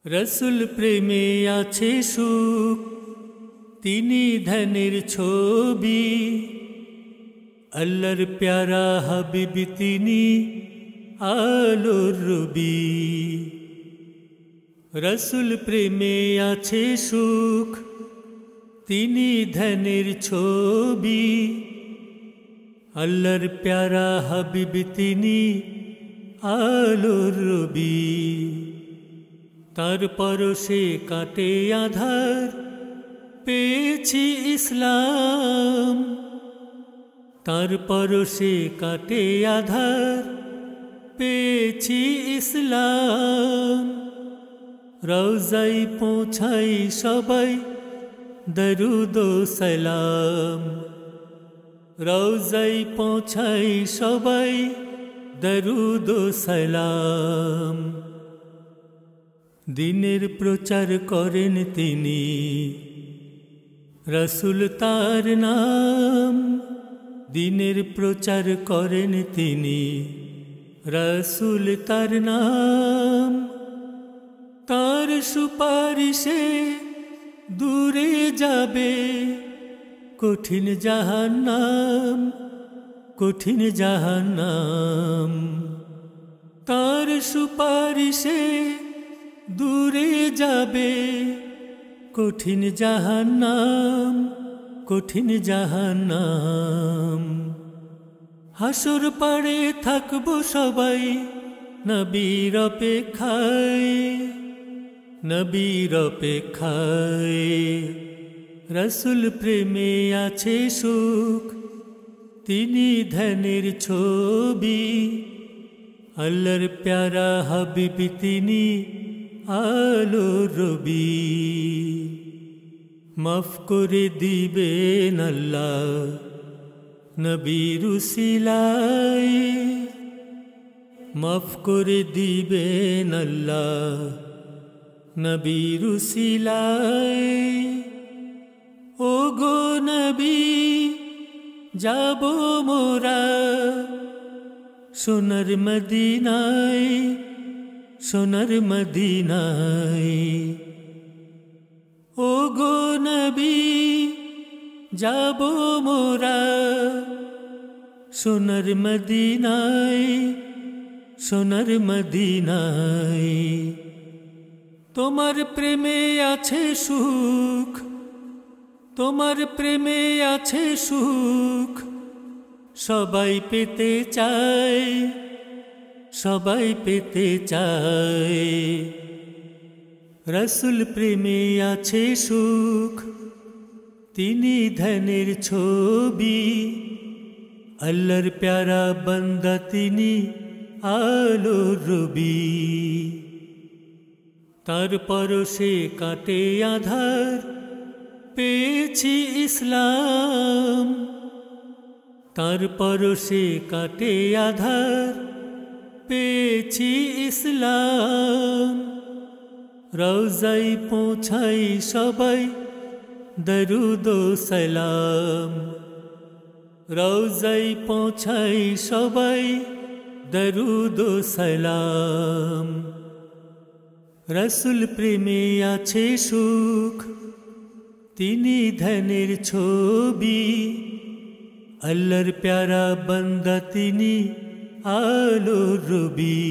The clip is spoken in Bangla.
রসুল প্রেমে আছে সুখ, তিনি ধ্যানের ছবি। আল্লাহর প্যারা হাবিব তিনি আলোর রবি। রসুল প্রেমে আছে সুখ, তিনি ধ্যানের ছবি। আল্লাহর প্যারা হাবিব তিনি আলোর রবি। তার পরশে কাটে আধার, পেয়েছি ইসলাম। তার পরশে কাটে আধার, পেয়েছি ইসলাম। রওজায় পৌঁছাই সবাই দরুদ ও সালাম। রওজায় পৌঁছাই সবাই দরুদ ও সালাম। দিনের প্রচার করেন তিনি, রসুল তার নাম। দিনের প্রচার করেন তিনি, রসুল তার নাম। তার সুপারিশে দূরে যাবে কঠিন জাহান্নাম, কঠিন জাহান্নাম। তার সুপারিশে দূরে যাবে কঠিন জাহান্নাম, কঠিন জাহান্নাম। হাসর পাড়ে থাকবো সবাই নবীর অপেক্ষায়, নবীর অপেক্ষায়। রসুল প্রেমে আছে সুখ, তিনি ধ্যানের ছবি। আল্লাহর প্যারা হাবিব তিনি আলোর রবি। মাফ করে দিবেন আল্লাহ নবীর উসিলায়। মাফ করে দিবেন আল্লাহ নবীর উসিলায়। ও গো নবী যাব মোরা সোনার মদিনায়, সোনার মদিনায়। ও গো নবী যাব মোরা সোনার মদিনায়, সোনার মদিনায়। তোমার প্রেমে আছে সুখ, তোমার প্রেমে আছে সুখ। সবাই পেতে চায়, সবাই পেতে চায়। রসুল প্রেমে আছে সুখ, তিনি ধ্যানের ছবি। আল্লাহর প্যারা বান্দা তিনি আলোর রবি। তার পরশে কাটে আধার, পেয়েছি ইসলাম। তার পরশে কাটে আধার, পেয়েছি ইসলাম। রওজায় পৌঁছাই সবাই দরুদ ও সালাম। রওজায় পৌঁছাই সবাই দরুদ ও সালাম। রসুল প্রেমে আছে সুখ, তিনি ধ্যানের ছবি। আল্লাহর প্যারা বান্দা তিনি আলোর রবি।